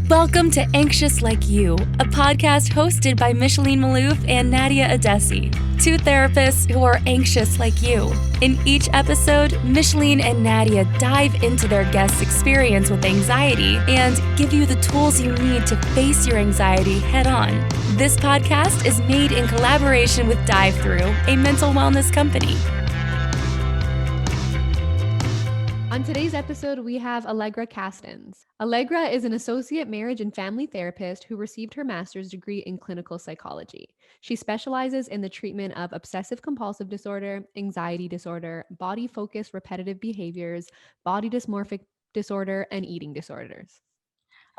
Welcome to Anxious Like You, a podcast hosted by Micheline Malouf and Nadia Adesi, two therapists who are anxious like you. In each episode, Micheline and Nadia dive into their guests' experience with anxiety and give you the tools you need to face your anxiety head on. This podcast is made in collaboration with Dive Through, a mental wellness company. On today's episode, we have Alegra Kastens. Alegra is an associate marriage and family therapist who received her master's degree in clinical psychology. She specializes in the treatment of obsessive compulsive disorder, anxiety disorder, body-focused repetitive behaviors, body dysmorphic disorder, and eating disorders.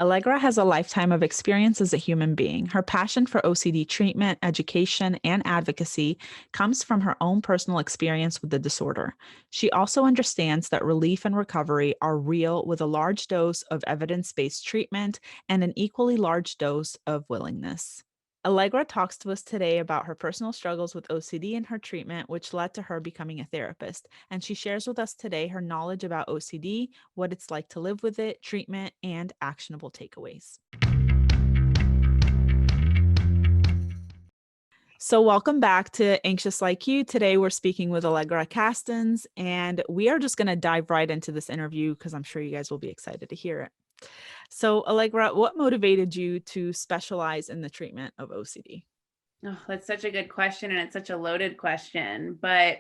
Alegra has a lifetime of experience as a human being. Her passion for OCD treatment, education, and advocacy comes from her own personal experience with the disorder. She also understands that relief and recovery are real with a large dose of evidence-based treatment and an equally large dose of willingness. Alegra talks to us today about her personal struggles with OCD and her treatment, which led to her becoming a therapist. And she shares with us today her knowledge about OCD, what it's like to live with it, treatment, and actionable takeaways. So welcome back to Anxious Like You. Today we're speaking with Alegra Kastens, and we are just going to dive right into this interview because I'm sure you guys will be excited to hear it. So Alegra, what motivated you to specialize in the treatment of OCD? Oh, that's such a good question, and it's such a loaded question, but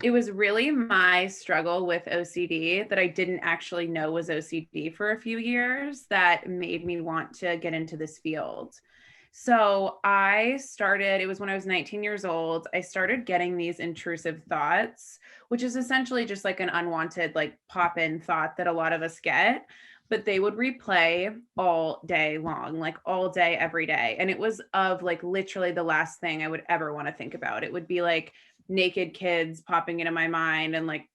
it was really my struggle with OCD that I didn't actually know was OCD for a few years that made me want to get into this field. So it was when I was 19 years old, I started getting these intrusive thoughts, which is essentially just like an unwanted, like pop-in thought that a lot of us get, but they would replay all day long, like all day, every day. And it was of like literally the last thing I would ever want to think about. It would be like naked kids popping into my mind and like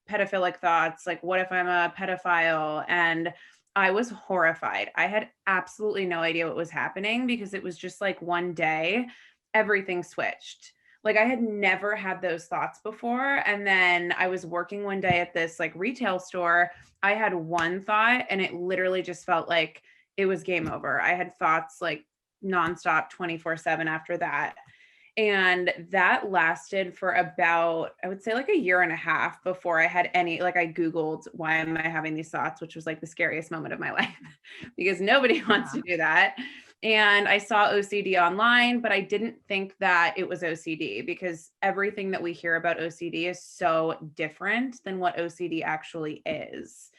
pedophilic thoughts, like what if I'm a pedophile? And I was horrified. I had absolutely no idea what was happening because it was just like one day, everything switched. Like I had never had those thoughts before. And then I was working one day at this like retail store. I had one thought and it literally just felt like it was game over. I had thoughts like nonstop 24/7 after that. And that lasted for about, I would say like a year and a half before I had any, like I Googled, why am I having these thoughts, which was like the scariest moment of my life because nobody wants to do that. And I saw OCD online, but I didn't think that it was OCD because everything that we hear about OCD is so different than what OCD actually is.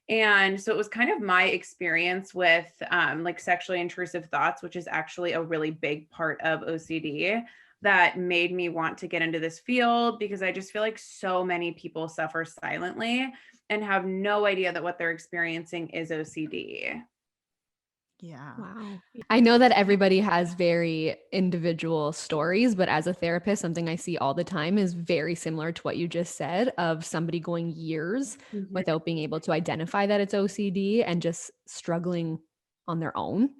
And so it was kind of my experience with like sexually intrusive thoughts, which is actually a really big part of OCD, that made me want to get into this field because I just feel like so many people suffer silently and have no idea that what they're experiencing is OCD. Yeah. Wow. I know that everybody has very individual stories, but as a therapist, something I see all the time is very similar to what you just said of somebody going years without being able to identify that it's OCD and just struggling on their own.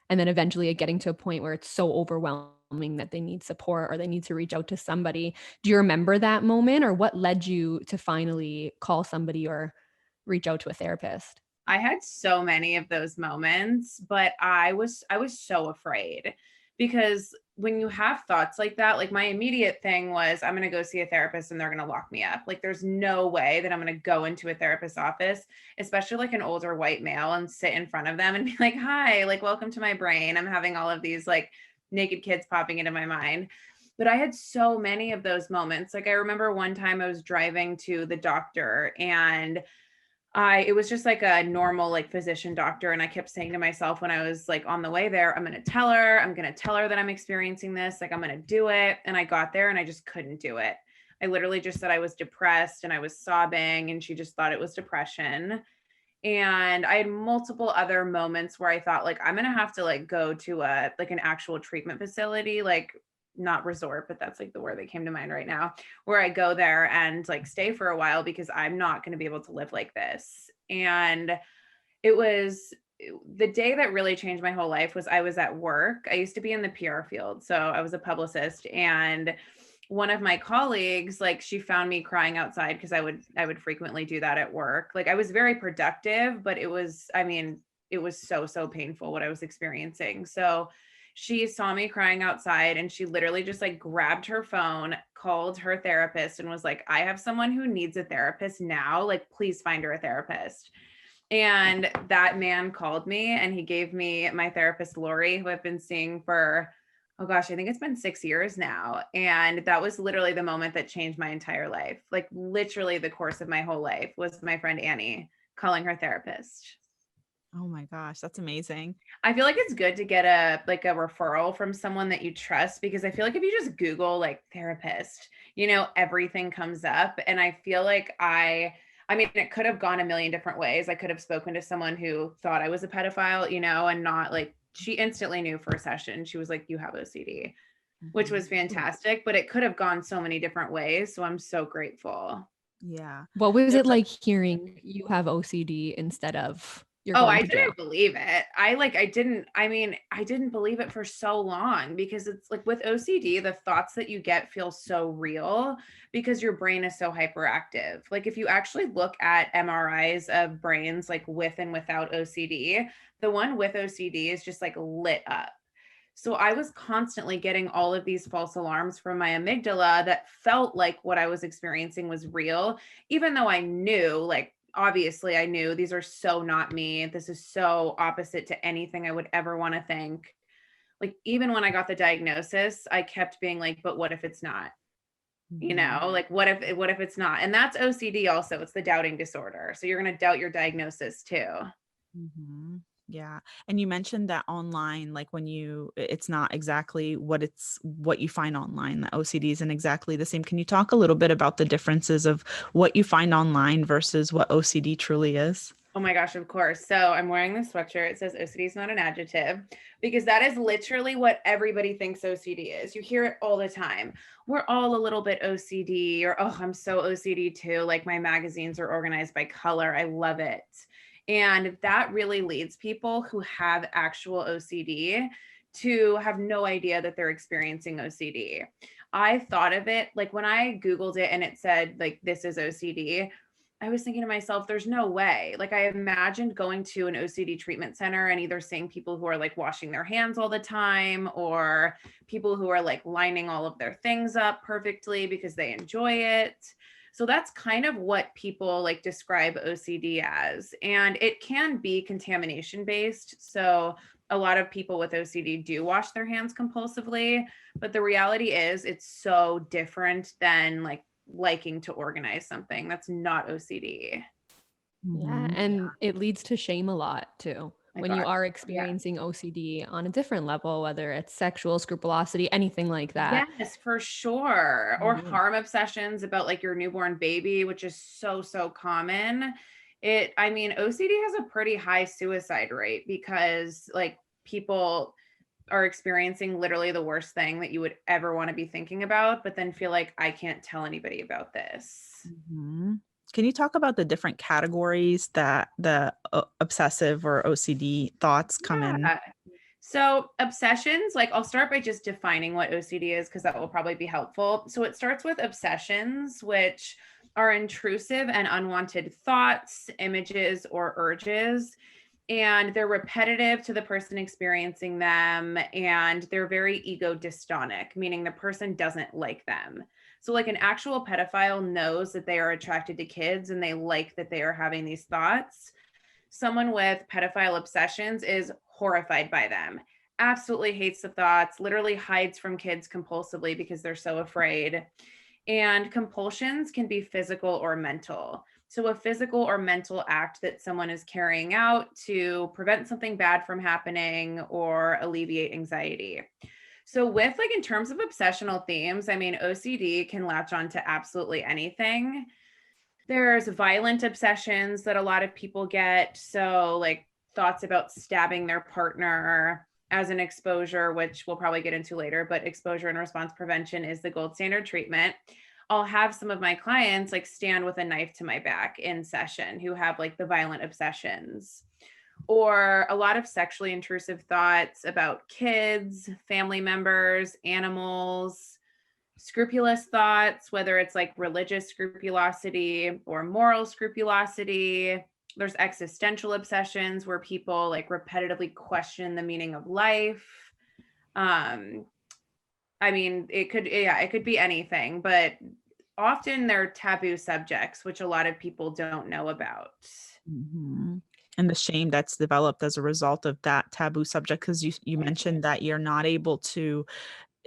And then eventually it getting to a point where it's so overwhelming that they need support or they need to reach out to somebody. Do you remember that moment or what led you to finally call somebody or reach out to a therapist? I had so many of those moments, but I was so afraid because when you have thoughts like that, like my immediate thing was I'm going to go see a therapist and they're going to lock me up. Like there's no way that I'm going to go into a therapist's office, especially like an older white male, and sit in front of them and be like, "Hi, like welcome to my brain. I'm having all of these like naked kids popping into my mind." But I had so many of those moments. Like I remember one time I was driving to the doctor and it was just like a normal like physician doctor. And I kept saying to myself when I was like on the way there, I'm going to tell her that I'm experiencing this. Like I'm going to do it. And I got there and I just couldn't do it. I literally just said I was depressed and I was sobbing and she just thought it was depression. And I had multiple other moments where I thought like, I'm going to have to like go to an actual treatment facility, like not resort, but that's like the word that came to mind right now, where I go there and like stay for a while because I'm not going to be able to live like this. And it was the day that really changed my whole life was I was at work. I used to be in the PR field. So I was a publicist, and one of my colleagues, like she found me crying outside because I would frequently do that at work. Like I was very productive, but it was, I mean, it was so, so painful what I was experiencing. So she saw me crying outside and she literally just like grabbed her phone, called her therapist and was like, I have someone who needs a therapist now. Like, please find her a therapist. And that man called me and he gave me my therapist, Lori, who I've been seeing for, oh gosh, I think it's been 6 years now. And that was literally the moment that changed my entire life. Like literally the course of my whole life was my friend Annie calling her therapist. Oh my gosh, that's amazing. I feel like it's good to get a referral from someone that you trust, because I feel like if you just Google like therapist, everything comes up. And I feel like I mean, it could have gone a million different ways. I could have spoken to someone who thought I was a pedophile, and not like, she instantly knew for a session. She was like, you have OCD, which was fantastic, but it could have gone so many different ways. So I'm so grateful. Yeah. What was it like hearing you have OCD instead of you're going I to jail? didn't believe it. I didn't believe it for so long, because it's like with OCD, the thoughts that you get feel so real because your brain is so hyperactive. Like if you actually look at MRIs of brains, like with and without OCD, the one with OCD is just like lit up. So I was constantly getting all of these false alarms from my amygdala that felt like what I was experiencing was real, even though I knew, like, obviously I knew these are so not me. This is so opposite to anything I would ever want to think. Like, even when I got the diagnosis, I kept being like, but what if it's not? Like what if it's not? And that's OCD also. It's the doubting disorder. So you're going to doubt your diagnosis too. Mm-hmm. Yeah. And you mentioned that online, like it's not exactly what you find online. The OCD isn't exactly the same. Can you talk a little bit about the differences of what you find online versus what OCD truly is? Oh my gosh, of course. So I'm wearing this sweatshirt. It says OCD is not an adjective, because that is literally what everybody thinks OCD is. You hear it all the time. We're all a little bit OCD, or, oh, I'm so OCD too. Like my magazines are organized by color. I love it. And that really leads people who have actual OCD to have no idea that they're experiencing OCD. I thought of it like when I Googled it and it said like, this is OCD. I was thinking to myself, there's no way. Like I imagined going to an OCD treatment center and either seeing people who are like washing their hands all the time, or people who are like lining all of their things up perfectly because they enjoy it. So that's kind of what people like describe OCD as. And it can be contamination based. So a lot of people with OCD do wash their hands compulsively, but the reality is it's so different than like liking to organize something. That's not OCD. Yeah. And it leads to shame a lot too. When you are experiencing OCD on a different level, whether it's sexual, scrupulosity, anything like that. Yes, for sure. Or harm obsessions about like your newborn baby, which is so, so common. OCD has a pretty high suicide rate because like people are experiencing literally the worst thing that you would ever want to be thinking about, but then feel like I can't tell anybody about this. Mm-hmm. Can you talk about the different categories that the obsessive or OCD thoughts come in? So obsessions, like I'll start by just defining what OCD is, because that will probably be helpful. So it starts with obsessions, which are intrusive and unwanted thoughts, images, or urges. And they're repetitive to the person experiencing them. And they're very ego dystonic, meaning the person doesn't like them. So like an actual pedophile knows that they are attracted to kids and they like that they are having these thoughts. Someone with pedophile obsessions is horrified by them, absolutely hates the thoughts, literally hides from kids compulsively because they're so afraid. And compulsions can be physical or mental. So a physical or mental act that someone is carrying out to prevent something bad from happening or alleviate anxiety. So with like in terms of obsessional themes, OCD can latch on to absolutely anything. There's violent obsessions that a lot of people get. So like thoughts about stabbing their partner as an exposure, which we'll probably get into later, but exposure and response prevention is the gold standard treatment. I'll have some of my clients like stand with a knife to my back in session who have like the violent obsessions, or a lot of sexually intrusive thoughts about kids, family members, animals, scrupulous thoughts, whether it's like religious scrupulosity or moral scrupulosity, There's existential obsessions where people like repetitively question the meaning of life. I mean, it could be anything, but often they're taboo subjects, which a lot of people don't know about. Mm-hmm. And the shame that's developed as a result of that taboo subject, because you mentioned that you're not able to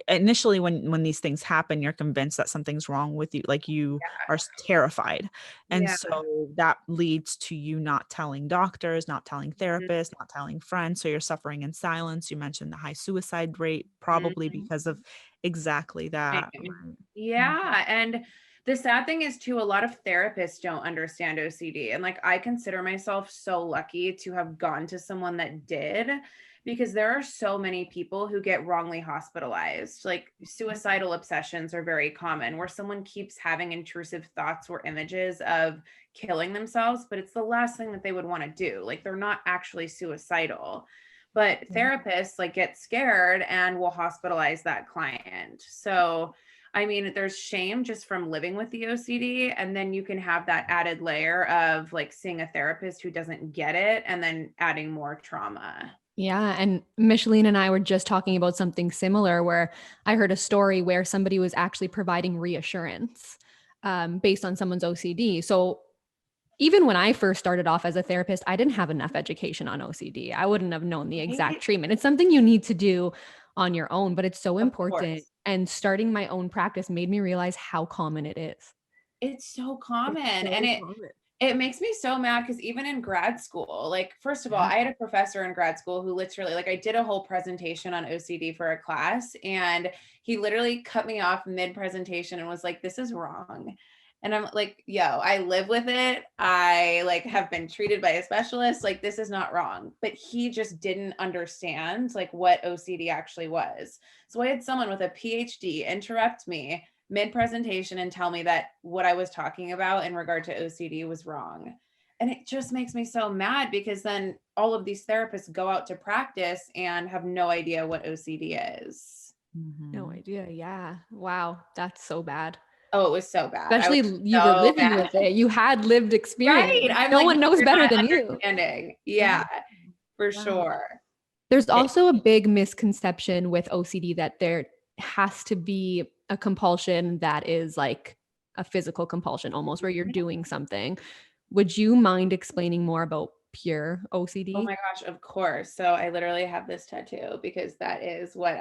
initially when these things happen, you're convinced that something's wrong with you, like you are terrified, and Yeah. so that leads to you not telling doctors, not telling therapists, not telling friends, so you're suffering in silence. You mentioned the high suicide rate, probably because of exactly that. Yeah. And the sad thing is too, a lot of therapists don't understand OCD. And like, I consider myself so lucky to have gone to someone that did, because there are so many people who get wrongly hospitalized. Like suicidal obsessions are very common, where someone keeps having intrusive thoughts or images of killing themselves, but it's the last thing that they would want to do. Like they're not actually suicidal. But therapists like get scared and will hospitalize that client. So I mean, there's shame just from living with the OCD. And then you can have that added layer of like seeing a therapist who doesn't get it and then adding more trauma. Yeah. And Micheline and I were just talking about something similar where I heard a story where somebody was actually providing reassurance based on someone's OCD. So even when I first started off as a therapist, I didn't have enough education on OCD. I wouldn't have known the exact treatment. It's something you need to do on your own, but it's so important. And starting my own practice made me realize how common it is. It's so common. And it makes me so mad because even in grad school, like, first of all, I had a professor in grad school who literally, like, I did a whole presentation on OCD for a class, and he literally cut me off mid-presentation and was like, "This is wrong." And I'm like, yo, I live with it. I like have been treated by a specialist. Like, this is not wrong. But he just didn't understand like what OCD actually was. So I had someone with a PhD interrupt me mid-presentation and tell me that what I was talking about in regard to OCD was wrong. And it just makes me so mad because then all of these therapists go out to practice and have no idea what OCD is. No idea. Yeah. Wow. That's so bad. Oh, it was so bad. Especially you were living with it. You had lived experience. Right. No one knows better than you. Yeah, for sure. There's also a big misconception with OCD that there has to be a compulsion that is like a physical compulsion almost, where you're doing something. Would you mind explaining more about pure OCD? Oh my gosh, of course. So I literally have this tattoo because that is what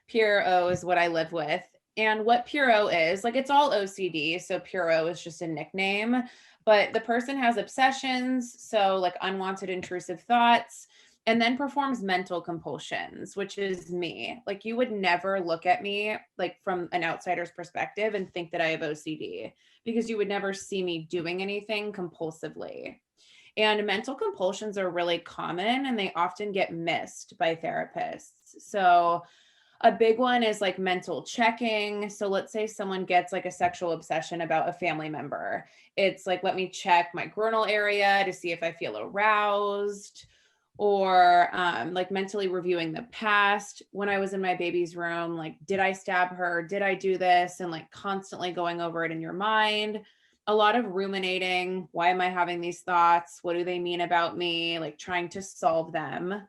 Pure O is what I live with. And what Pure O is, like, it's all OCD. So Pure O is just a nickname, but the person has obsessions. So like unwanted intrusive thoughts, and then performs mental compulsions, which is me. Like, you would never look at me like from an outsider's perspective and think that I have OCD, because you would never see me doing anything compulsively. And mental compulsions are really common and they often get missed by therapists. So a big one is like mental checking. So let's say someone gets like a sexual obsession about a family member. It's like, let me check my groinal area to see if I feel aroused. Or like mentally reviewing the past. When I was in my baby's room, like, did I stab her? Did I do this? And like constantly going over it in your mind. A lot of ruminating. Why am I having these thoughts? What do they mean about me? Like trying to solve them.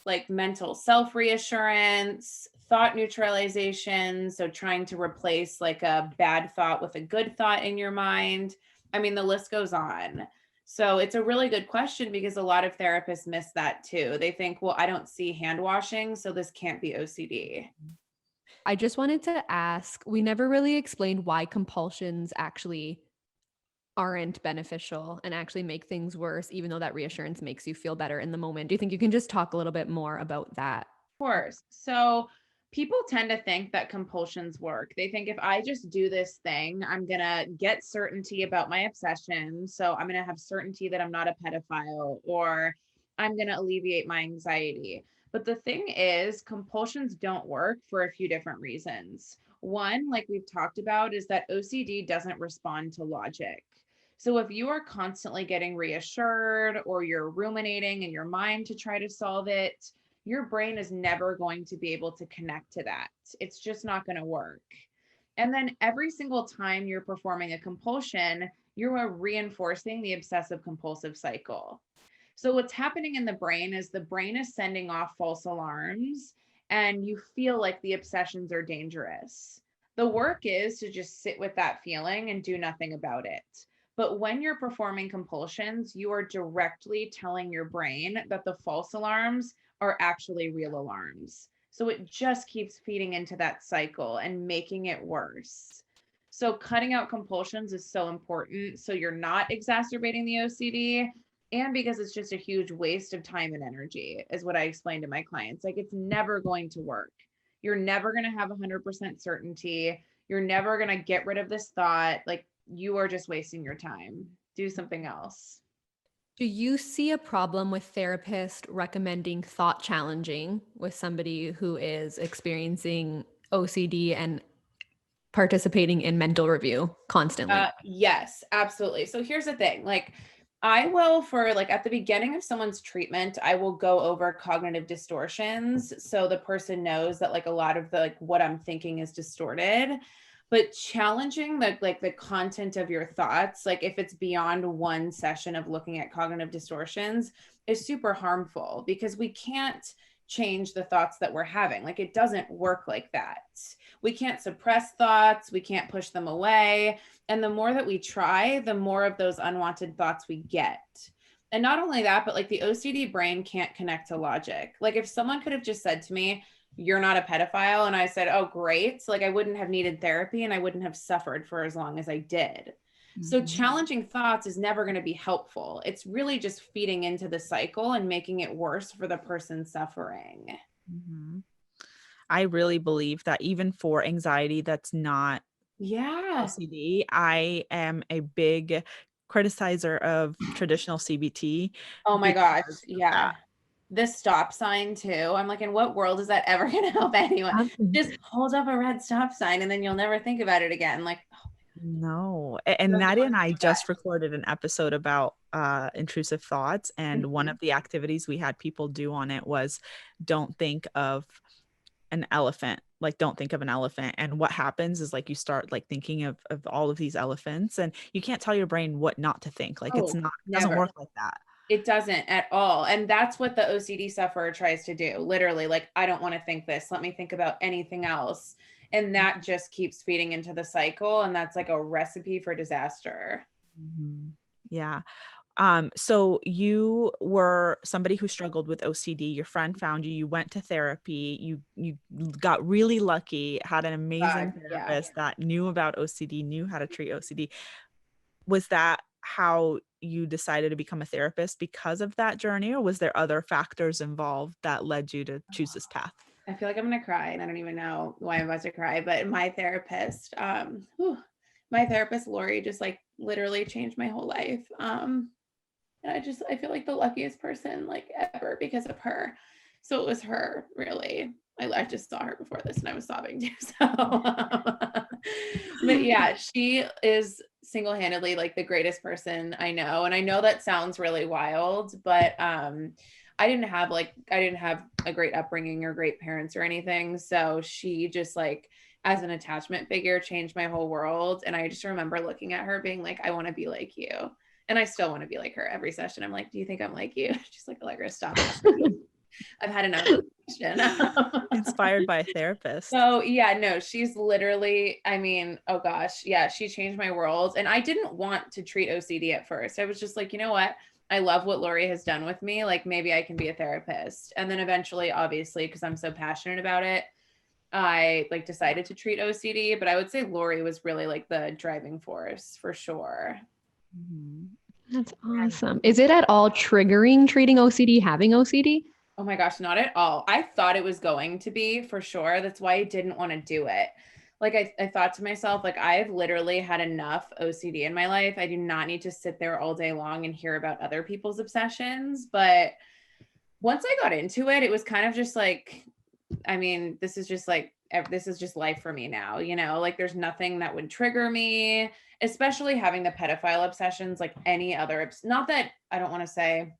Like mental self-reassurance, thought neutralization. So trying to replace like a bad thought with a good thought in your mind. I mean, the list goes on. So it's a really good question because a lot of therapists miss that too. They think, well, I don't see hand washing, so this can't be OCD. I just wanted to ask, we never really explained why compulsions actually aren't beneficial and actually make things worse, even though that reassurance makes you feel better in the moment. Do you think you can just talk a little bit more about that? Of course. So people tend to think that compulsions work. They think if I just do this thing, I'm going to get certainty about my obsession. So I'm going to have certainty that I'm not a pedophile, or I'm going to alleviate my anxiety. But the thing is, compulsions don't work for a few different reasons. One, like we've talked about, is that OCD doesn't respond to logic. So if you are constantly getting reassured or you're ruminating in your mind to try to solve it, your brain is never going to be able to connect to that. It's just not going to work. And then every single time you're performing a compulsion, you are reinforcing the obsessive compulsive cycle. So what's happening in the brain is the brain is sending off false alarms, and you feel like the obsessions are dangerous. The work is to just sit with that feeling and do nothing about it. But when you're performing compulsions, you are directly telling your brain that the false alarms are actually real alarms. So it just keeps feeding into that cycle and making it worse. So cutting out compulsions is so important. So you're not exacerbating the OCD, and because it's just a huge waste of time and energy, is what I explain to my clients. Like, it's never going to work. You're never going to have 100% certainty. You're never going to get rid of this thought. Like, you are just wasting your time. Do something else. Do you see a problem with therapists recommending thought challenging with somebody who is experiencing OCD and participating in mental review constantly? Yes, absolutely. So here's the thing. Like, I will, for like at the beginning of someone's treatment, I will go over cognitive distortions. So the person knows that like a lot of the, like what I'm thinking is distorted, but challenging the content of your thoughts, like if it's beyond one session of looking at cognitive distortions, is super harmful, because we can't change the thoughts that we're having. Like, it doesn't work like that. We can't suppress thoughts. We can't push them away. And the more that we try, the more of those unwanted thoughts we get. And not only that, but like the OCD brain can't connect to logic. Like, if someone could have just said to me, "You're not a pedophile," and I said, "Oh, great." So like, I wouldn't have needed therapy and I wouldn't have suffered for as long as I did. So challenging thoughts is never going to be helpful. It's really just feeding into the cycle and making it worse for the person suffering. I really believe that even for anxiety that's not OCD, I am a big criticizer of traditional CBT. Oh my gosh. because of Yeah. that. The stop sign too. I'm like, in what world is that ever going to help anyone? Just hold up a red stop sign and then you'll never think about it again. Like, No. And Nadia and I just recorded an episode about intrusive thoughts. And one of the activities we had people do on it was don't think of an elephant. Like, don't think of an elephant. And what happens is like you start like thinking of all of these elephants, and you can't tell your brain what not to think. Like, it's not, it doesn't work like that. It doesn't at all. And that's what the OCD sufferer tries to do. Literally, like, I don't want to think this. Let me think about anything else. And that just keeps feeding into the cycle. And that's like a recipe for disaster. Yeah. So you were somebody who struggled with OCD. Your friend found you. You went to therapy. You got really lucky, had an amazing therapist that knew about OCD, knew how to treat OCD. Was that how you decided to become a therapist, because of that journey, or was there other factors involved that led you to choose this path? I feel like I'm going to cry, and I don't even know why I'm about to cry, but my therapist, Lori, just like literally changed my whole life. And I feel like the luckiest person like ever because of her. So it was her, really. I just saw her before this and I was sobbing too. So, but yeah, she is single-handedly like the greatest person I know. And I know that sounds really wild, but I didn't have a great upbringing or great parents or anything. So she just like, as an attachment figure, changed my whole world. And I just remember looking at her being like, I want to be like you. And I still want to be like her every session. I'm like, do you think I'm like you? She's like, Alegra, stop. I've had enough of this question. Inspired by a therapist. So yeah, no, she's literally, I mean, oh gosh. Yeah. She changed my world. And I didn't want to treat OCD at first. I was just like, you know what? I love what Lori has done with me. Like, maybe I can be a therapist. And then eventually, obviously, because I'm so passionate about it, I like decided to treat OCD, but I would say Lori was really like the driving force for sure. That's awesome. Is it at all triggering treating OCD, having OCD? Oh my gosh, not at all. I thought it was going to be for sure. That's why I didn't want to do it. Like I thought to myself, like, I've literally had enough OCD in my life. I do not need to sit there all day long and hear about other people's obsessions. But once I got into it, it was kind of just like, I mean, this is just life for me now, you know, like there's nothing that would trigger me, especially having the pedophile obsessions, like any other, not that I don't want to say,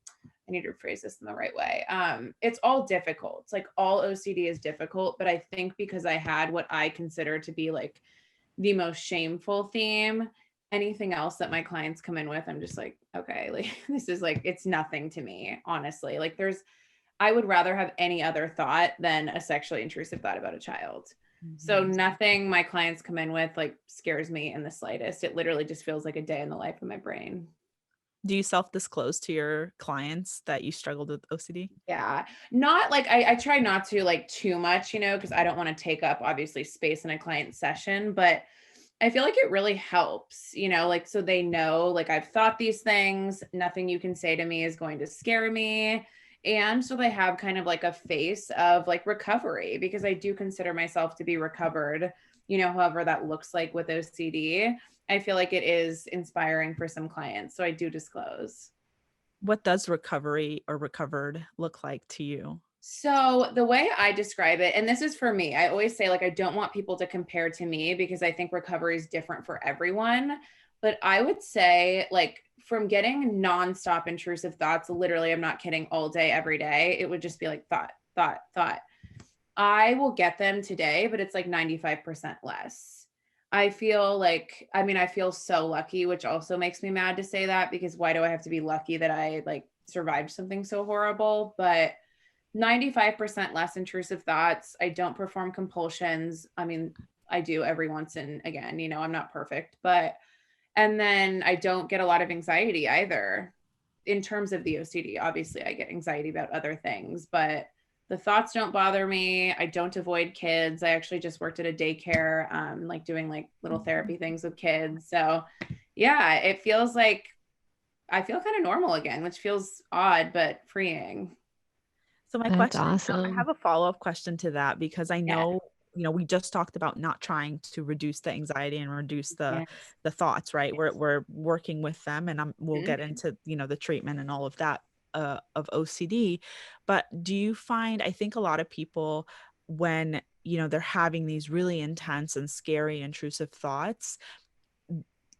I need to rephrase this in the right way. It's all difficult. It's like all OCD is difficult, but I think because I had what I consider to be like the most shameful theme, anything else that my clients come in with, I'm just like, okay, like this is like, it's nothing to me, honestly. Like I would rather have any other thought than a sexually intrusive thought about a child. So nothing my clients come in with like scares me in the slightest. It literally just feels like a day in the life of my brain. Do you self-disclose to your clients that you struggled with OCD? Yeah, not like I try not to like too much, because I don't want to take up obviously space in a client session, but I feel like it really helps, like so they know like I've thought these things, nothing you can say to me is going to scare me. And so they have kind of like a face of like recovery, because I do consider myself to be recovered, however that looks like with OCD. I feel like it is inspiring for some clients. So I do disclose. What does recovery or recovered look like to you? So the way I describe it, and this is for me, I always say like, I don't want people to compare to me because I think recovery is different for everyone. But I would say like from getting nonstop intrusive thoughts, literally, I'm not kidding, all day, every day, it would just be like thought, thought, thought. I will get them today, but it's like 95% less. I feel like, I feel so lucky, which also makes me mad to say that, because why do I have to be lucky that I like survived something so horrible? But 95% less intrusive thoughts. I don't perform compulsions. I do every once and again, I'm not perfect, and then I don't get a lot of anxiety either. In terms of the OCD, obviously I get anxiety about other things, but the thoughts don't bother me. I don't avoid kids. I actually just worked at a daycare, like doing like little therapy things with kids. So yeah, it feels like I feel kind of normal again, which feels odd, but freeing. So my That's question, I awesome. have a follow-up question to that, because I Yeah. know, we just talked about not trying to reduce the anxiety and reduce the Yes. thoughts, right? We're working with them, and we'll Mhm. get into, the treatment and all of that of OCD. But do you find, I think a lot of people, when, they're having these really intense and scary intrusive thoughts,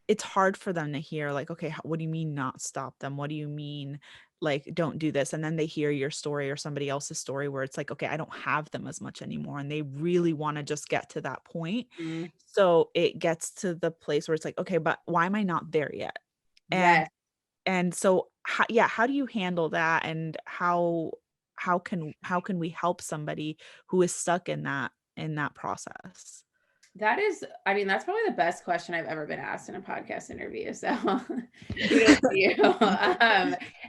it's hard for them to hear like, okay, what do you mean not stop them? What do you mean like don't do this? And then they hear your story or somebody else's story where it's like, okay, I don't have them as much anymore, and they really want to just get to that point. Mhm. So it gets to the place where it's like, okay, but why am I not there yet? and Yes. and so how do you handle that, and how can we help somebody who is stuck in that process? That is, that's probably the best question I've ever been asked in a podcast interview. So kudos to you.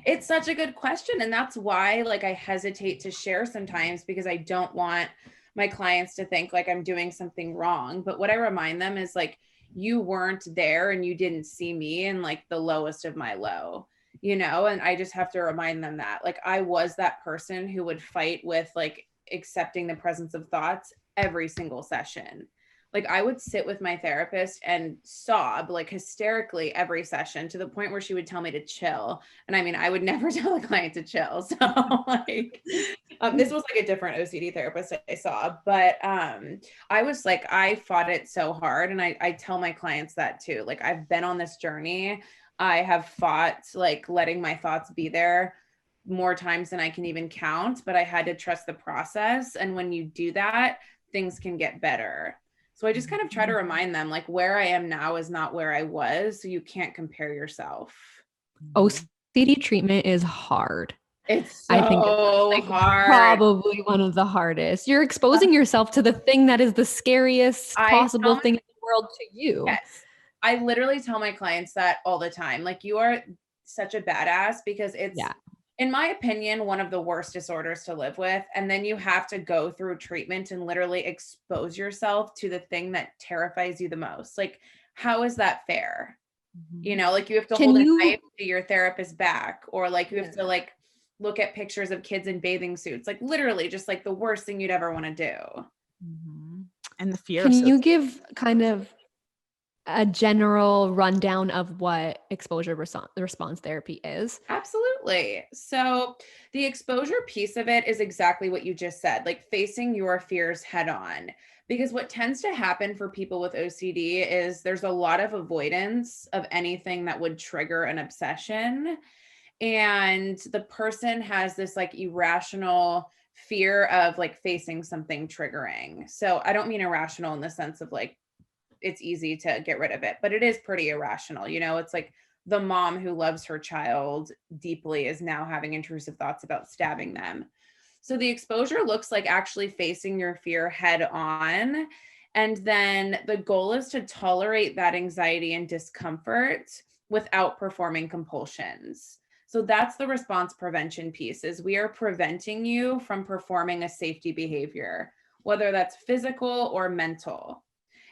It's such a good question. And that's why like I hesitate to share sometimes, because I don't want my clients to think like I'm doing something wrong. But what I remind them is like, you weren't there and you didn't see me in like the lowest of my low, and I just have to remind them that like I was that person who would fight with like accepting the presence of thoughts every single session. Like I would sit with my therapist and sob like hysterically every session, to the point where she would tell me to chill. And I would never tell a client to chill. So like, this was like a different OCD therapist I saw, but I was like, I fought it so hard. And I tell my clients that too. Like I've been on this journey. I have fought like letting my thoughts be there more times than I can even count, but I had to trust the process. And when you do that, things can get better. So I just kind of try to remind them like where I am now is not where I was. So you can't compare yourself. OCD treatment is hard. It's I think it's so like hard. probably one of the hardest. You're exposing yourself to the thing that is the scariest possible thing in the world to you. Yes. I literally tell my clients that all the time. Like you are such a badass, because it's, in my opinion, one of the worst disorders to live with. And then you have to go through treatment and literally expose yourself to the thing that terrifies you the most. Like, how is that fair? Like you have to hold a knife to your therapist's back, or like you have to like look at pictures of kids in bathing suits, like literally just like the worst thing you'd ever want to do. And the fear. Can you give kind of a general rundown of what exposure response therapy is? Absolutely. So the exposure piece of it is exactly what you just said, like facing your fears head on. Because what tends to happen for people with OCD is there's a lot of avoidance of anything that would trigger an obsession. And the person has this like irrational fear of like facing something triggering. So I don't mean irrational in the sense of like it's easy to get rid of it, but it is pretty irrational. You know, it's like the mom who loves her child deeply is now having intrusive thoughts about stabbing them. So the exposure looks like actually facing your fear head on. And then the goal is to tolerate that anxiety and discomfort without performing compulsions. So that's the response prevention piece, is we are preventing you from performing a safety behavior, whether that's physical or mental.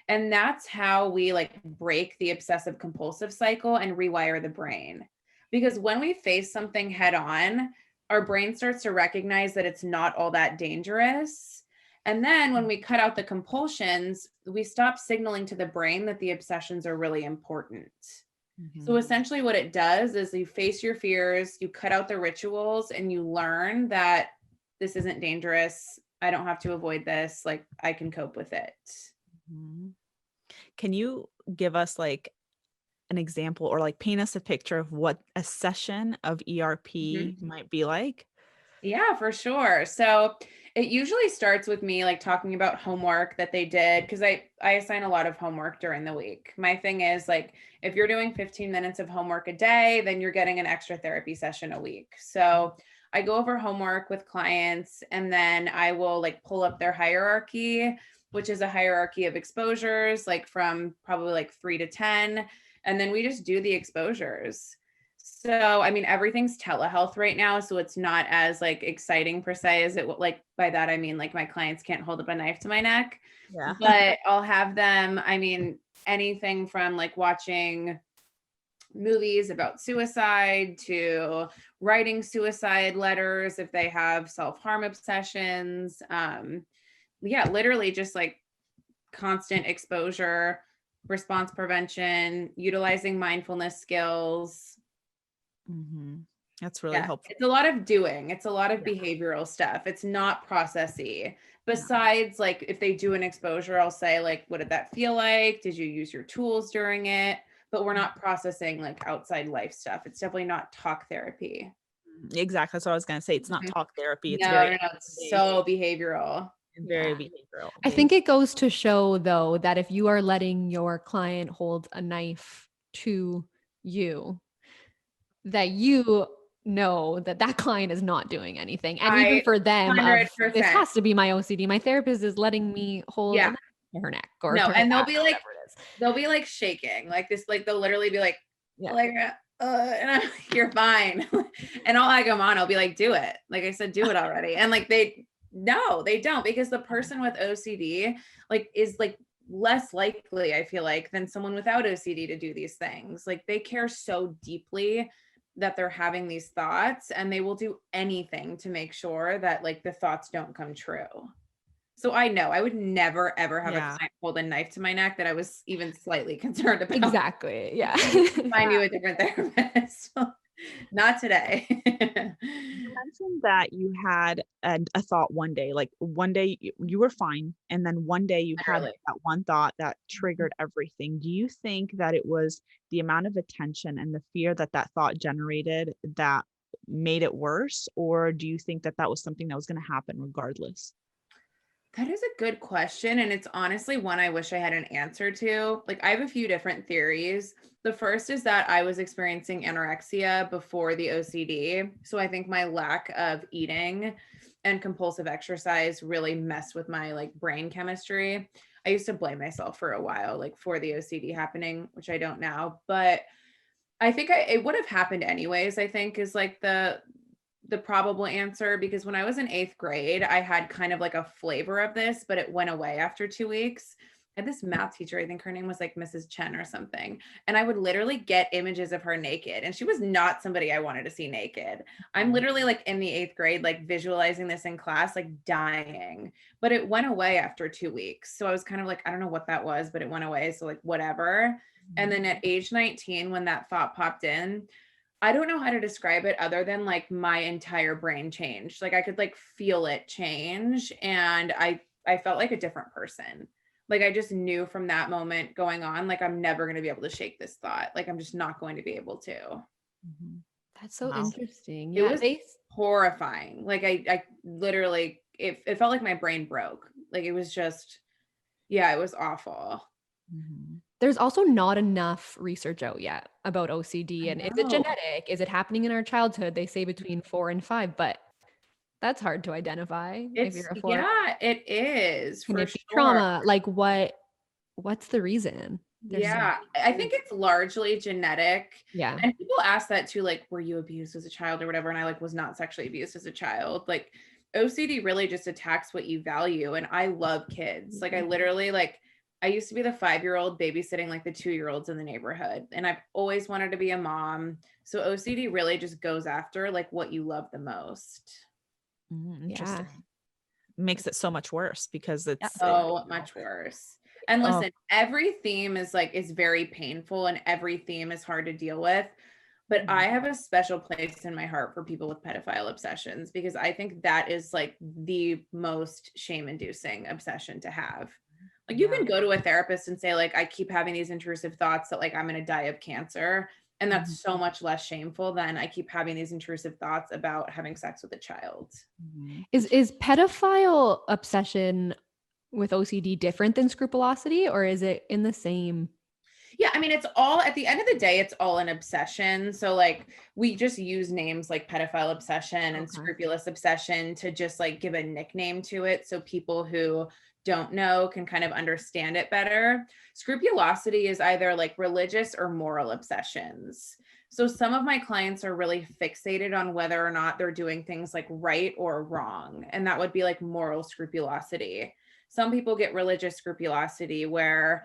And that's how we like break the obsessive compulsive cycle and rewire the brain. Because when we face something head on, our brain starts to recognize that it's not all that dangerous. And then when we cut out the compulsions, we stop signaling to the brain that the obsessions are really important. So essentially what it does is you face your fears, you cut out the rituals, and you learn that this isn't dangerous. I don't have to avoid this. Like, I can cope with it. Can you give us like an example or like paint us a picture of what a session of ERP might be like? Yeah, for sure. So it usually starts with me like talking about homework that they did, because I assign a lot of homework during the week. My thing is like, if you're doing 15 minutes of homework a day, then you're getting an extra therapy session a week. So I go over homework with clients, and then I will like pull up their hierarchy, which is a hierarchy of exposures, like from probably like 3 to 10. And then we just do the exposures. So, I mean, everything's telehealth right now, so it's not as like exciting per se as it like, by that I mean like my clients can't hold up a knife to my neck. Yeah. But I'll have them, I mean, anything from like watching movies about suicide to writing suicide letters if they have self-harm obsessions. Yeah, literally just like constant exposure, response prevention, utilizing mindfulness skills. That's really helpful. It's a lot of doing. It's a lot of behavioral stuff. It's not processy. Besides, like if they do an exposure, I'll say like, what did that feel like? Did you use your tools during it? But we're not processing like outside life stuff. It's definitely not talk therapy. Exactly. That's what I was going to say. It's not talk therapy. It's No, it's so behavioral. Very behavioral. I think it goes to show though that if you are letting your client hold a knife to you, that you know that that client is not doing anything. And even for them, this has to be my OCD. My therapist is letting me hold a knife to her neck or no, and they'll be like shaking like this, like they'll literally be like, and I'm like, you're fine. And I'll egg them on. I'll be like, do it. Like I said, do it already. And like they don't, because the person with OCD like is like less likely, I feel like, than someone without OCD to do these things. Like they care so deeply that they're having these thoughts, and they will do anything to make sure that like the thoughts don't come true. So I know I would never, ever have a client hold a knife to my neck that I was even slightly concerned about. Exactly. Yeah. Find you a different therapist. Not today. You mentioned that you had a thought one day, like one day you were fine, and then one day you had that one thought that triggered everything. Do you think that it was the amount of attention and the fear that that thought generated that made it worse, or do you think that that was something that was going to happen regardless? That is a good question. And it's honestly one I wish I had an answer to. Like, I have a few different theories. The first is that I was experiencing anorexia before the OCD. So I think my lack of eating and compulsive exercise really messed with my like brain chemistry. I used to blame myself for a while, like for the OCD happening, which I don't now. But I think it would have happened anyways, I think, is like the probable answer, because when I was in 8th grade, I had kind of like a flavor of this, but it went away after 2 weeks. I had this math teacher, I think her name was like Mrs. Chen or something. And I would literally get images of her naked. And she was not somebody I wanted to see naked. I'm literally like in the 8th grade, like visualizing this in class, like dying, but it went away after 2 weeks. So I was kind of like, I don't know what that was, but it went away. So like, whatever. And then at age 19, when that thought popped in, I don't know how to describe it other than like my entire brain changed. Like I could like feel it change, and I felt like a different person. Like I just knew from that moment going on, like I'm never going to be able to shake this thought. Like I'm just not going to be able to. That's so interesting. It was horrifying. Like I literally, it felt like my brain broke. Like it was just, it was awful. There's also not enough research out yet about OCD. And is it know. genetic? Is it happening in our childhood? They say between 4 and 5, but that's hard to identify if you're a 4. Yeah, it is Can for it be sure. trauma? Like what's the reason? Yeah, I think it's largely genetic. Yeah. And people ask that too, like, were you abused as a child or whatever? And I like was not sexually abused as a child. Like OCD really just attacks what you value. And I love kids. Like I literally I used to be the 5-year-old babysitting like the 2-year-olds in the neighborhood. And I've always wanted to be a mom. So OCD really just goes after like what you love the most. Interesting. Makes it so much worse because it's so much worse. And listen, every theme is very painful and every theme is hard to deal with. But I have a special place in my heart for people with pedophile obsessions because I think that is like the most shame-inducing obsession to have. Like you can go to a therapist and say like, I keep having these intrusive thoughts that like I'm going to die of cancer. And that's so much less shameful than I keep having these intrusive thoughts about having sex with a child. Is pedophile obsession with OCD different than scrupulosity, or is it in the same? Yeah, I mean, it's all at the end of the day, it's all an obsession. So like we just use names like pedophile obsession and scrupulous obsession to just like give a nickname to it. So people who don't know can kind of understand it better. Scrupulosity is either like religious or moral obsessions. So some of my clients are really fixated on whether or not they're doing things like right or wrong. And that would be like moral scrupulosity. Some people get religious scrupulosity where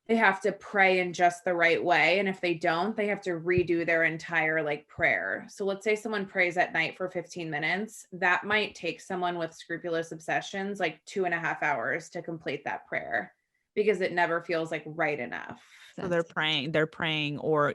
they have to pray in just the right way. And if they don't, they have to redo their entire like prayer. So let's say someone prays at night for 15 minutes. That might take someone with scrupulous obsessions like 2.5 hours to complete that prayer because it never feels like right enough. So they're praying or,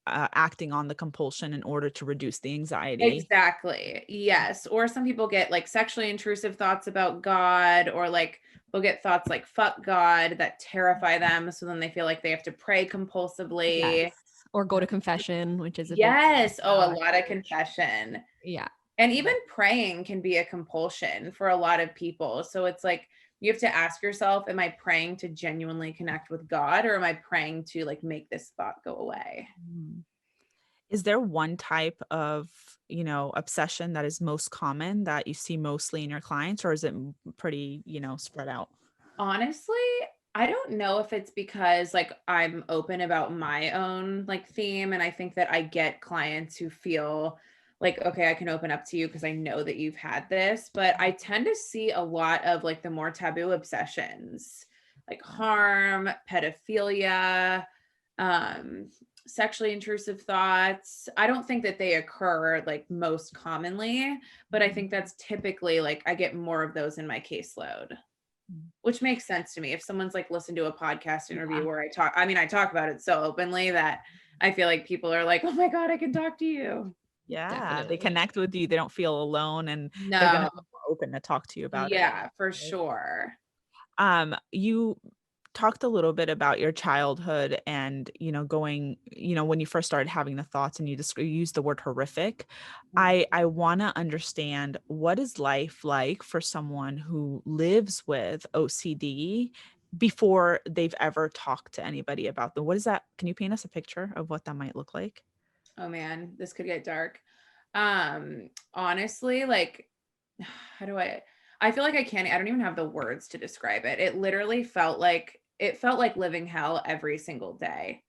acting on the compulsion in order to reduce the anxiety. Exactly. Yes. Or some people get like sexually intrusive thoughts about God, or like they'll get thoughts like fuck God that terrify them. So then they feel like they have to pray compulsively. Yes. Or go to confession, which is a yes. A lot of confession. Yeah. And even praying can be a compulsion for a lot of people. So it's like you have to ask yourself, am I praying to genuinely connect with God, or am I praying to like make this thought go away? Is there one type of, obsession that is most common that you see mostly in your clients, or is it pretty, spread out? Honestly, I don't know if it's because like I'm open about my own like theme, and I think that I get clients who feel like, okay, I can open up to you because I know that you've had this, but I tend to see a lot of like the more taboo obsessions, like harm, pedophilia, sexually intrusive thoughts. I don't think that they occur like most commonly, but I think that's typically like I get more of those in my caseload. Which makes sense to me. If someone's like listened to a podcast interview where I talk about it so openly that I feel like people are like, oh my God, I can talk to you. Yeah, Definitely. they connect with you. They don't feel alone, and they're going to be more open to talk to you about it. Yeah, for sure. You talked a little bit about your childhood and, going, when you first started having the thoughts, and you used the word horrific. I want to understand, what is life like for someone who lives with OCD before they've ever talked to anybody about them? What is that? Can you paint us a picture of what that might look like? Oh man, this could get dark. Honestly, like, how do I feel like I don't even have the words to describe it. It literally felt like living hell every single day.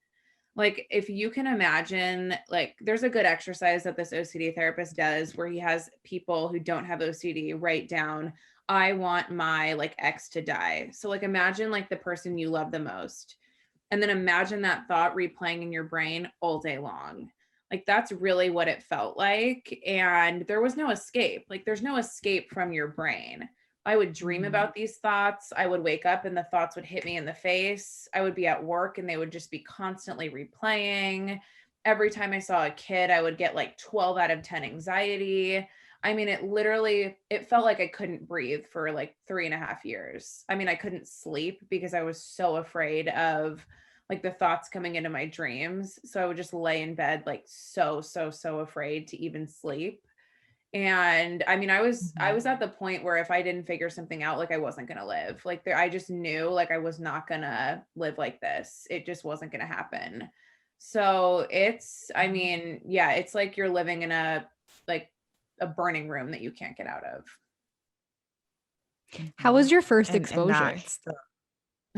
Like if you can imagine, like there's a good exercise that this OCD therapist does where he has people who don't have OCD write down, I want my like ex to die. So like imagine like the person you love the most, and then imagine that thought replaying in your brain all day long. Like that's really what it felt like. And there was no escape. Like there's no escape from your brain. I would dream about these thoughts. I would wake up and the thoughts would hit me in the face. I would be at work and they would just be constantly replaying. Every time I saw a kid, I would get like 12 out of 10 anxiety. I mean, it felt like I couldn't breathe for like 3.5 years. I mean, I couldn't sleep because I was so afraid of like the thoughts coming into my dreams. So I would just lay in bed, like so afraid to even sleep. And I mean, I was at the point where if I didn't figure something out, like I wasn't going to live. Like I just knew like I was not going to live like this. It just wasn't going to happen. So it's, I mean, yeah, it's like you're living in a burning room that you can't get out of. How was your first exposure?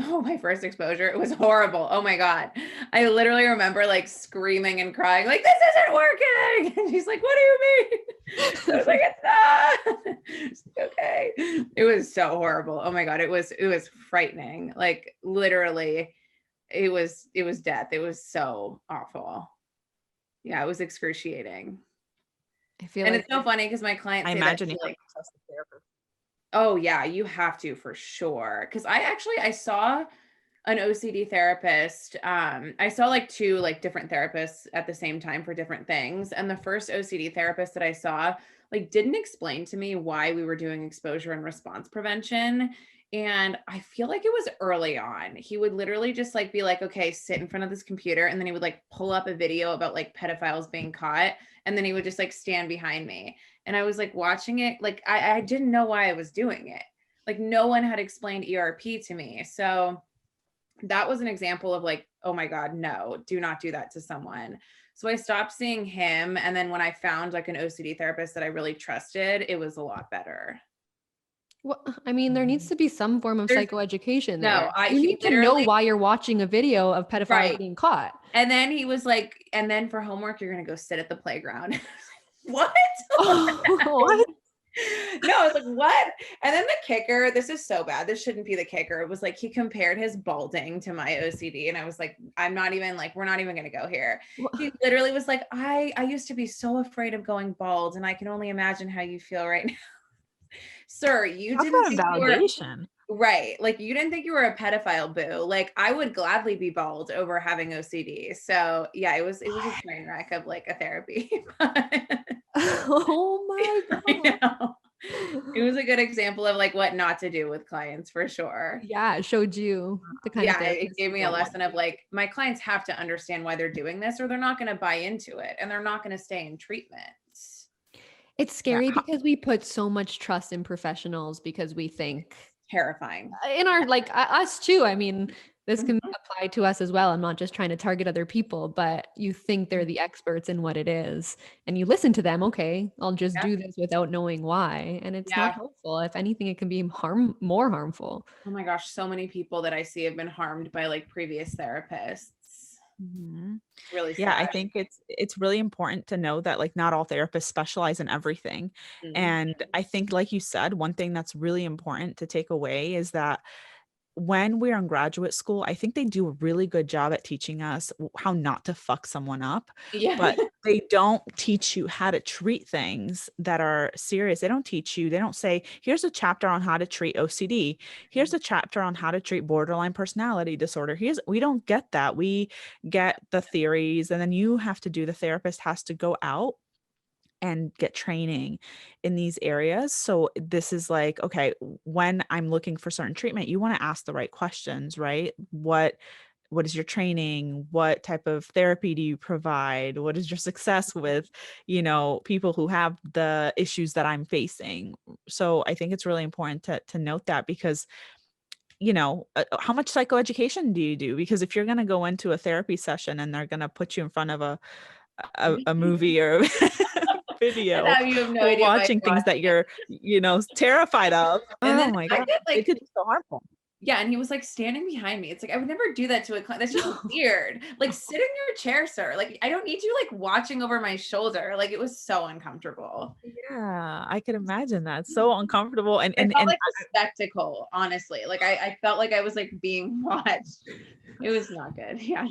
Oh, my first exposure. It was horrible. Oh my God. I literally remember like screaming and crying, like, this isn't working. And she's like, what do you mean? I was like, it's not. It's okay. It was so horrible. Oh my God. It was frightening. Like literally it was death. It was so awful. Yeah. It was excruciating. I feel and like it's so funny because my clients, I imagine you like, trust the therapist. Oh yeah, you have to for sure. Cause I saw an OCD therapist. I saw like two like different therapists at the same time for different things. And the first OCD therapist that I saw like didn't explain to me why we were doing exposure and response prevention. And I feel like it was early on. He would literally just like be like, okay, sit in front of this computer. And then he would like pull up a video about like pedophiles being caught. And then he would just like stand behind me. And I was like watching it. Like I didn't know why I was doing it. Like no one had explained ERP to me. So that was an example of like, oh my God, no, do not do that to someone. So I stopped seeing him. And then when I found like an OCD therapist that I really trusted, it was a lot better. Well, I mean, there needs to be some form of psychoeducation there. You need to know why you're watching a video of pedophiles being caught. And then he was like, and then for homework, you're going to go sit at the playground. What? What? No, I was like, what? And then the kicker, this is so bad. This shouldn't be the kicker. It was like, he compared his balding to my OCD. And I was like, we're not even going to go here. He literally was like, I used to be so afraid of going bald. And I can only imagine how you feel right now. Sir, you didn't think validation. Right. Like you didn't think you were a pedophile, boo. Like I would gladly be bald over having OCD. So yeah, it was a train wreck of like a therapy. Oh my God. It was a good example of like what not to do with clients for sure. Yeah, it showed you the kind of it gave me a lesson of like my clients have to understand why they're doing this or they're not going to buy into it and they're not going to stay in treatment. It's scary because we put so much trust in professionals because we think terrifying in our like us too. I mean, this can apply to us as well. I'm not just trying to target other people, but you think they're the experts in what it is and you listen to them. Okay, I'll just do this without knowing why. And it's not helpful. If anything, it can be more harmful. Oh my gosh. So many people that I see have been harmed by like previous therapists. Mm-hmm. Really sad. Yeah, I think it's really important to know that like not all therapists specialize in everything. Mm-hmm. And I think like you said, one thing that's really important to take away is that when we're in graduate school, I think they do a really good job at teaching us how not to fuck someone up. Yeah. But they don't teach you how to treat things that are serious. They don't say, here's a chapter on how to treat OCD. Here's a chapter on how to treat borderline personality disorder. We don't get that. We get the theories, and then the therapist has to go out and get training in these areas. So this is like, okay, when I'm looking for certain treatment, you want to ask the right questions, right? What is your training? What type of therapy do you provide? What is your success with, people who have the issues that I'm facing? So I think it's really important to note that because how much psychoeducation do you do? Because if you're going to go into a therapy session and they're going to put you in front of a movie or video or watching things that you're terrified of, oh my God, it could be so harmful. Yeah, and he was like standing behind me. It's like I would never do that to a client. That's just weird. Like sit in your chair, sir. Like I don't need you like watching over my shoulder. Like it was so uncomfortable. Yeah, I could imagine that. So uncomfortable and like a spectacle, honestly. Like I felt like I was like being watched. It was not good. Yeah.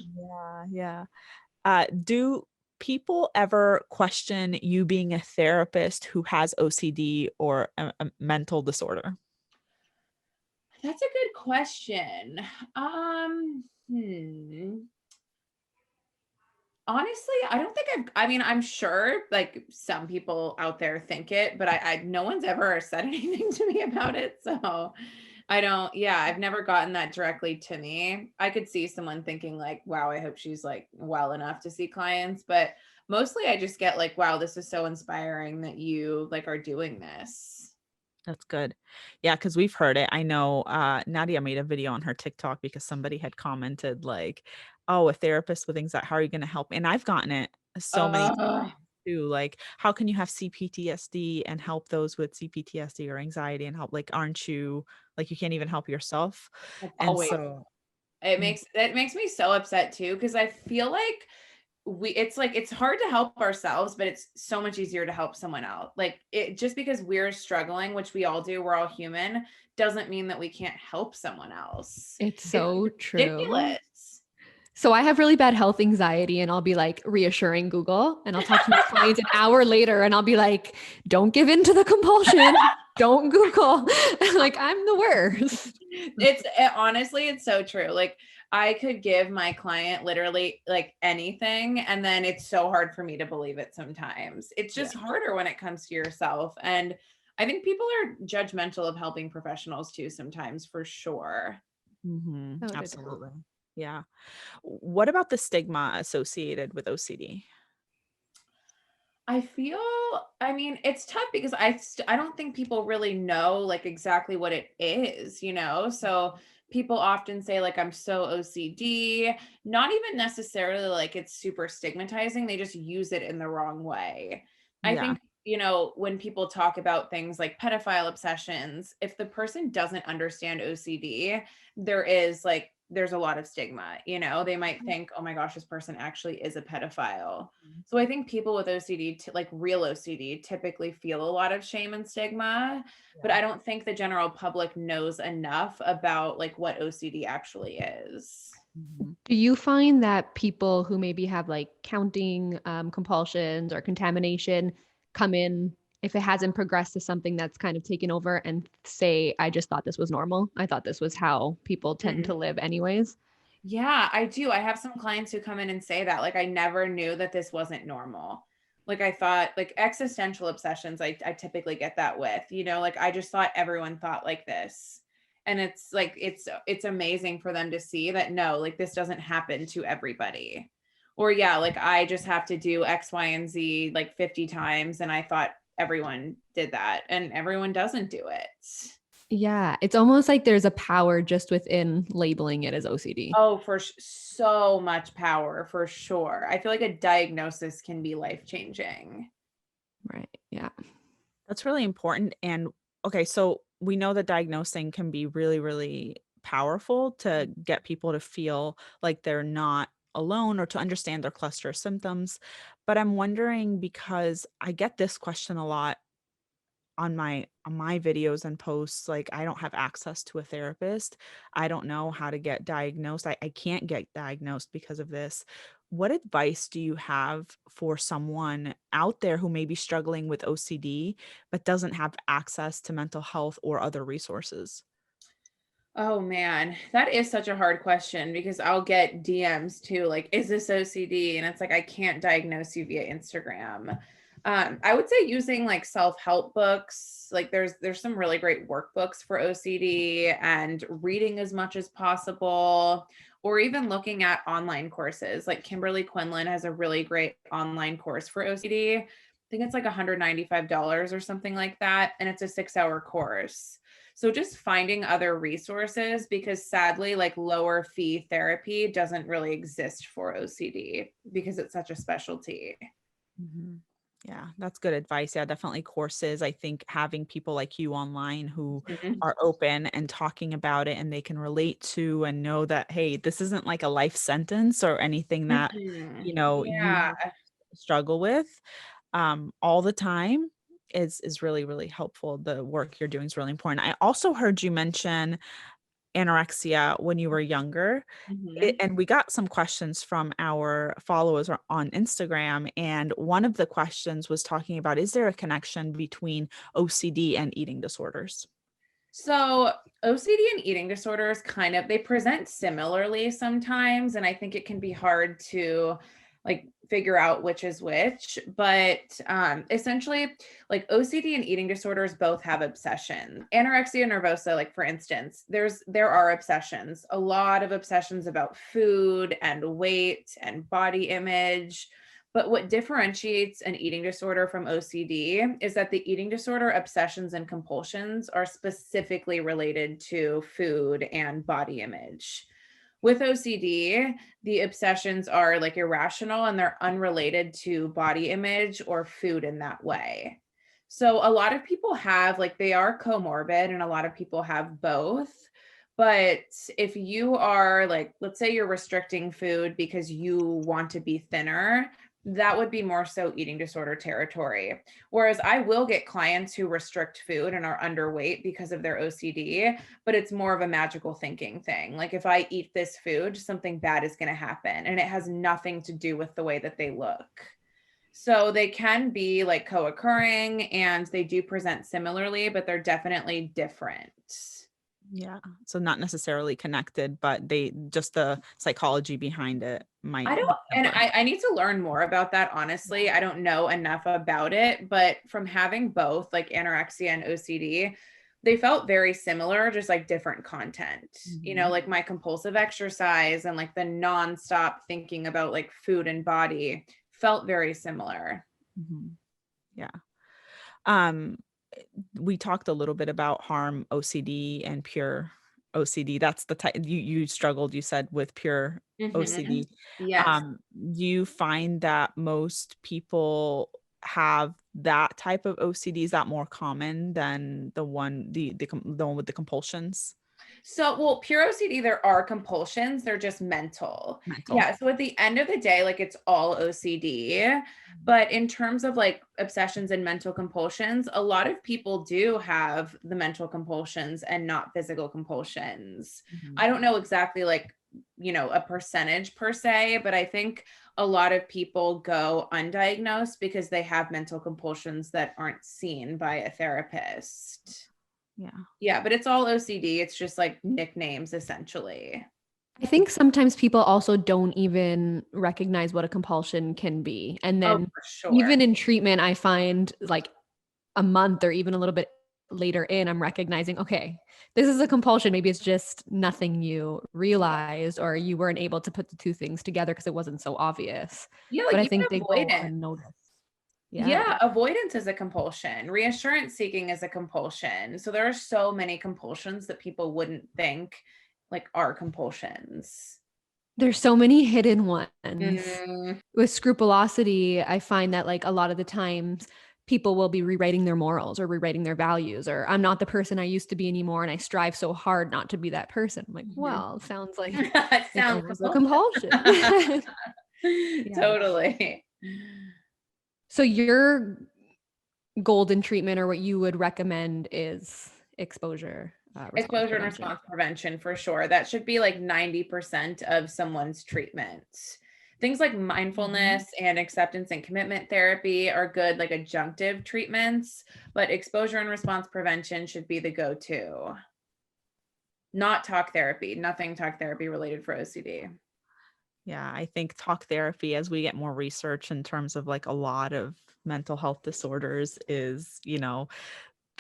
Do people ever question you being a therapist who has OCD or a mental disorder? That's a good question. Honestly, I don't think I'm sure like some people out there think it, but no one's ever said anything to me about it. So I've never gotten that directly to me. I could see someone thinking like, wow, I hope she's like well enough to see clients, but mostly I just get like, wow, this is so inspiring that you like are doing this. That's good. Yeah, because we've heard it. I know Nadia made a video on her TikTok because somebody had commented like, oh, a therapist with anxiety, how are you going to help? And I've gotten it so many Uh, times too. Like, how can you have CPTSD and help those with CPTSD or anxiety and help? Like, aren't you like you can't even help yourself? And always. so It makes me so upset too, because I feel like it's like it's hard to help ourselves, but it's so much easier to help someone else. Like it just because we're struggling, which we all do, we're all human, doesn't mean that we can't help someone else. It's so true. Ridiculous. So I have really bad health anxiety and I'll be like reassuring Google and I'll talk to my clients an hour later and I'll be like, don't give in to the compulsion. Don't Google. Like I'm the worst. Honestly, it's so true. Like I could give my client literally like anything, and then it's so hard for me to believe it sometimes. It's just harder when it comes to yourself. And I think people are judgmental of helping professionals too sometimes, for sure. Absolutely. Yeah. What about the stigma associated with OCD? I mean, it's tough because I don't think people really know like exactly what it is, you know? So people often say like I'm so OCD, not even necessarily like it's super stigmatizing. They just use it in the wrong way. I Yeah. think, you know, when people talk about things like pedophile obsessions, if the person doesn't understand OCD, there's a lot of stigma, you know, they might think, oh my gosh, this person actually is a pedophile. So I think people with OCD, like real OCD, typically feel a lot of shame and stigma, but I don't think the general public knows enough about like what OCD actually is. Do you find that people who maybe have like counting compulsions or contamination come in if it hasn't progressed to something that's kind of taken over and say, I just thought this was normal. I thought this was how people tend to live anyways. Yeah, I do. I have some clients who come in and say that, like, I never knew that this wasn't normal. Like, I thought, like, existential obsessions, I typically get that with, you know, like, I just thought everyone thought like this. And it's like, it's amazing for them to see that, no, like, this doesn't happen to everybody. Or, yeah, like, I just have to do X, Y, and Z like 50 times. And I thought everyone did that, and everyone doesn't do it. Yeah, it's almost like there's a power just within labeling it as OCD. Oh, so much power, for sure. I feel like a diagnosis can be life-changing. Right. Yeah. That's really important. And okay, so we know that diagnosing can be really, really powerful to get people to feel like they're not alone or to understand their cluster of symptoms. But I'm wondering because I get this question a lot on my videos and posts, like I don't have access to a therapist. I don't know how to get diagnosed. I can't get diagnosed because of this. What advice do you have for someone out there who may be struggling with OCD but doesn't have access to mental health or other resources? Oh man, that is such a hard question because I'll get DMs too, like, is this OCD? And it's like, I can't diagnose you via Instagram. I would say using like self-help books, like there's some really great workbooks for OCD, and reading as much as possible, or even looking at online courses. Like Kimberly Quinlan has a really great online course for OCD. I think it's like $195 or something like that. And it's a 6-hour course. So just finding other resources, because sadly, like lower fee therapy doesn't really exist for OCD because it's such a specialty. Yeah, that's good advice. Yeah, definitely courses. I think having people like you online who Mhm. are open and talking about it and they can relate to and know that, hey, this isn't like a life sentence or anything that, Mhm. you Yeah. struggle with all the time is really, really helpful. The work you're doing is really important. I also heard you mention anorexia when you were younger. Mhm. And we got some questions from our followers on Instagram. And one of the questions was talking about, is there a connection between OCD and eating disorders? So OCD and eating disorders they present similarly sometimes. And I think it can be hard to like figure out which is which, but essentially like OCD and eating disorders both have obsession. Anorexia nervosa, like for instance, there are obsessions, a lot of obsessions about food and weight and body image. But what differentiates an eating disorder from OCD is that the eating disorder obsessions and compulsions are specifically related to food and body image. With OCD, the obsessions are like irrational and they're unrelated to body image or food in that way. So a lot of people have, like, they are comorbid and a lot of people have both. But if you are like, let's say you're restricting food because you want to be thinner, that would be more so eating disorder territory. Whereas I will get clients who restrict food and are underweight because of their OCD, but it's more of a magical thinking thing. Like, if I eat this food, something bad is going to happen. And it has nothing to do with the way that they look. So they can be like co-occurring and they do present similarly, but they're definitely different. Yeah. So not necessarily connected, but they just the psychology behind it might. I need to learn more about that. Honestly, I don't know enough about it, but from having both like anorexia and OCD, they felt very similar, just like different content, you know, like my compulsive exercise and like the nonstop thinking about like food and body felt very similar. Yeah. We talked a little bit about harm OCD and pure OCD. That's the type you struggled, you said, with pure OCD. Yes. You find that most people have that type of OCD? Is that more common than the one with the compulsions? So, well, pure OCD, there are compulsions. They're just mental. Yeah. So at the end of the day, like, it's all OCD. But in terms of like obsessions and mental compulsions, a lot of people do have the mental compulsions and not physical compulsions. I don't know exactly like, you know, a percentage per se, but I think a lot of people go undiagnosed because they have mental compulsions that aren't seen by a therapist. Yeah, but it's all OCD. It's just like nicknames essentially. I think sometimes people also don't even recognize what a compulsion can be. And then for sure. even in treatment, I find like a month or even a little bit later in, I'm recognizing, okay, this is a compulsion. Maybe it's just nothing you realized or you weren't able to put the two things together because it wasn't so obvious. Yeah, like, but I even think they go avoidance. unnoticed. Yeah, avoidance is a compulsion. Reassurance seeking is a compulsion. So there are so many compulsions that people wouldn't think like are compulsions. There's so many hidden ones. With Scrupulosity, I find that like a lot of the times people will be rewriting their morals or rewriting their values, or I'm not the person I used to be anymore and I strive so hard not to be that person. I'm like, well, sounds like it sounds a compulsion. Totally. So your golden treatment or what you would recommend is exposure and response prevention for sure. That should be like 90% of someone's treatment. Things like mindfulness and acceptance and commitment therapy are good, like adjunctive treatments, but exposure and response prevention should be the go-to. Not talk therapy, nothing talk therapy related for OCD. Yeah, I think talk therapy, as we get more research in terms of like a lot of mental health disorders, is, you know,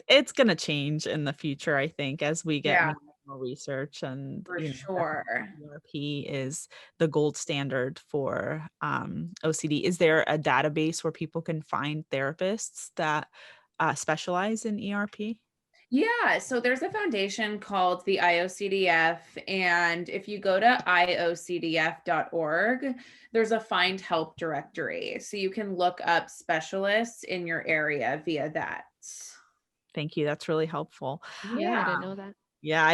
it's going to change in the future, I think, as we get more research. And for sure, therapy is the gold standard for OCD. Is there a database where people can find therapists that specialize in ERP? Yeah, so there's a foundation called the IOCDF, and if you go to iocdf.org, there's a find help directory. So you can look up specialists in your area via that. Thank you. That's really helpful. Yeah, I didn't know that. Yeah,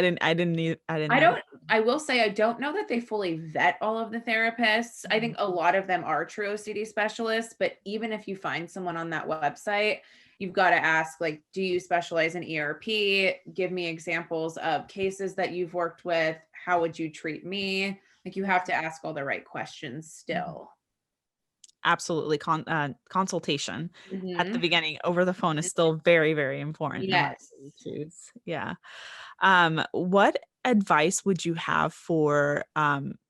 I will say I don't know that they fully vet all of the therapists. I think a lot of them are true OCD specialists, but even if you find someone on that website, you've got to ask, like, do you specialize in ERP? Give me examples of cases that you've worked with. How would you treat me? Like, you have to ask all the right questions still. Absolutely. Consultation at the beginning over the phone is still very, very important. Yes. No matter what you choose. Yeah. What advice would you have for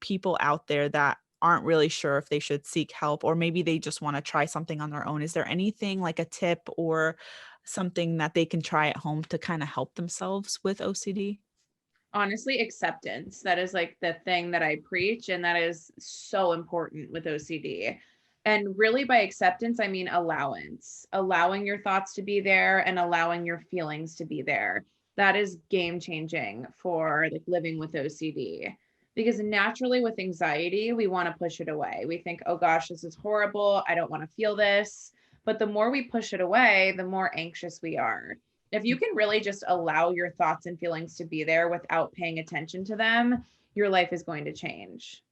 people out there that aren't really sure if they should seek help, or maybe they just want to try something on their own? Is there anything like a tip or something that they can try at home to kind of help themselves with OCD? Honestly, acceptance. That is like the thing that I preach, and that is so important with OCD. And really by acceptance, I mean allowance, allowing your thoughts to be there and allowing your feelings to be there. That is game changing for like living with OCD, because naturally with anxiety, we want to push it away. We think, oh gosh, this is horrible. I don't want to feel this. But the more we push it away, the more anxious we are. If you can really just allow your thoughts and feelings to be there without paying attention to them, your life is going to change.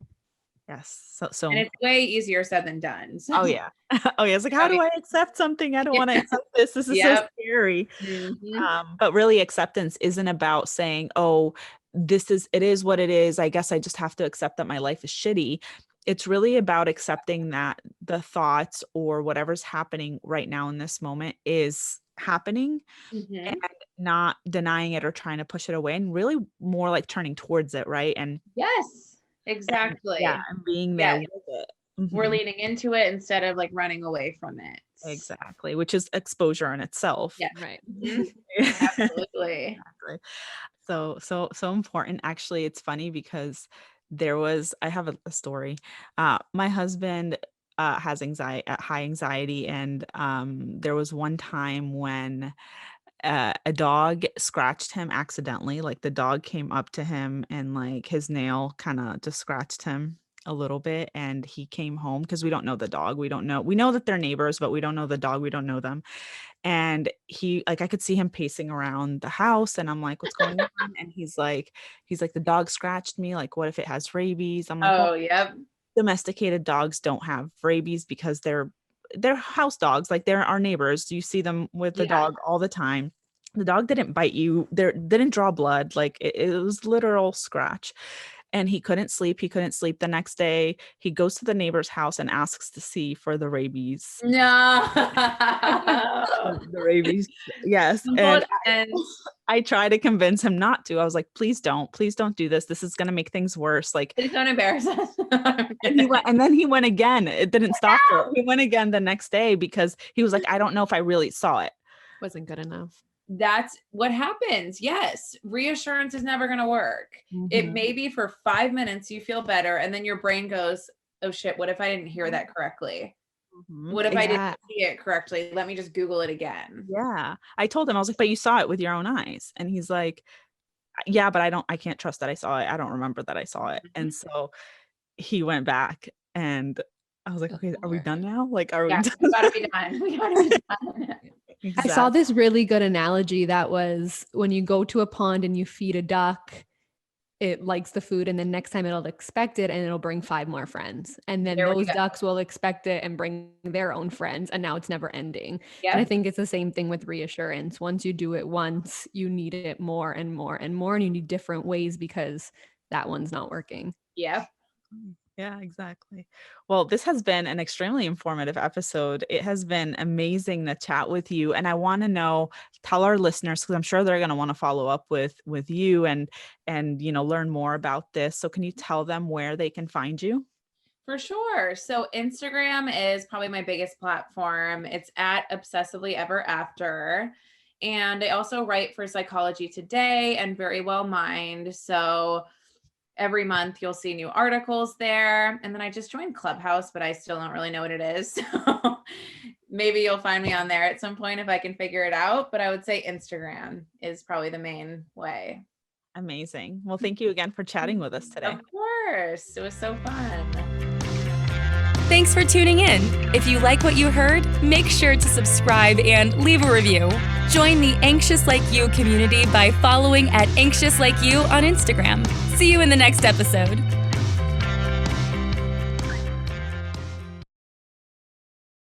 Yes. So And it's way easier said than done. So. Oh yeah. Oh yeah. It's like, how do I accept something? I don't want to accept this. This is so scary. But really acceptance isn't about saying, oh, it is what it is. I guess I just have to accept that my life is shitty. It's really about accepting that the thoughts or whatever's happening right now in this moment is happening and not denying it or trying to push it away, and really more like turning towards it. Right. And yes, exactly. And being there with it. We're leaning into it instead of like running away from it. Exactly. Which is exposure in itself. Yeah. Right. Absolutely. Exactly. So important. Actually, it's funny because I have a story. My husband has high anxiety. And there was one time when a dog scratched him accidentally. Like the dog came up to him and like his nail kind of just scratched him a little bit, and he came home because we don't know the dog. We know that they're neighbors, but we don't know the dog. We don't know them. And he, like, I could see him pacing around the house, and I'm like, what's going on? And he's like, the dog scratched me. Like, what if it has rabies? I'm like, oh, yep. Domesticated dogs don't have rabies because they're house dogs. Like, they're our neighbors. You see them with the dog all the time. The dog didn't bite you. Didn't draw blood. Like it was literal scratch. And he couldn't sleep. The next day, he goes to the neighbor's house and asks to see for the rabies. No. The rabies. Yes. And I try to convince him not to. I was like, please don't do this. This is going to make things worse. Like, please don't embarrass us. and then he went again. It didn't stop there. He went again the next day because he was like, I don't know if I really saw it. Wasn't good enough. That's what happens. Yes. Reassurance is never going to work. It may be for 5 minutes, you feel better. And then your brain goes, oh shit, what if I didn't hear that correctly? What if I didn't see it correctly? Let me just Google it again. Yeah. I told him, I was like, but you saw it with your own eyes. And he's like, yeah, but I can't trust that I saw it. I don't remember that I saw it. And so he went back, and I was like, okay, are we done now? Like, are we done? We gotta be done. We gotta be done. Exactly. I saw this really good analogy that was when you go to a pond and you feed a duck, it likes the food, and then next time it'll expect it and it'll bring 5 more friends. And then those ducks will expect it and bring their own friends. And now it's never ending. Yep. And I think it's the same thing with reassurance. Once you do it once, you need it more and more and more, and you need different ways because that one's not working. Yeah. Yeah, exactly. Well, this has been an extremely informative episode. It has been amazing to chat with you. And I want to tell our listeners, because I'm sure they're going to want to follow up with you and learn more about this. So can you tell them where they can find you? For sure. So Instagram is probably my biggest platform. It's at Obsessively Ever After. And I also write for Psychology Today and Very Well Mind. So every month you'll see new articles there. And then I just joined Clubhouse, but I still don't really know what it is. So maybe you'll find me on there at some point if I can figure it out. But I would say Instagram is probably the main way. Amazing. Well, thank you again for chatting with us today. Of course. It was so fun. Thanks for tuning in. If you like what you heard, make sure to subscribe and leave a review. Join the Anxious Like You community by following @AnxiousLikeYou on Instagram. See you in the next episode.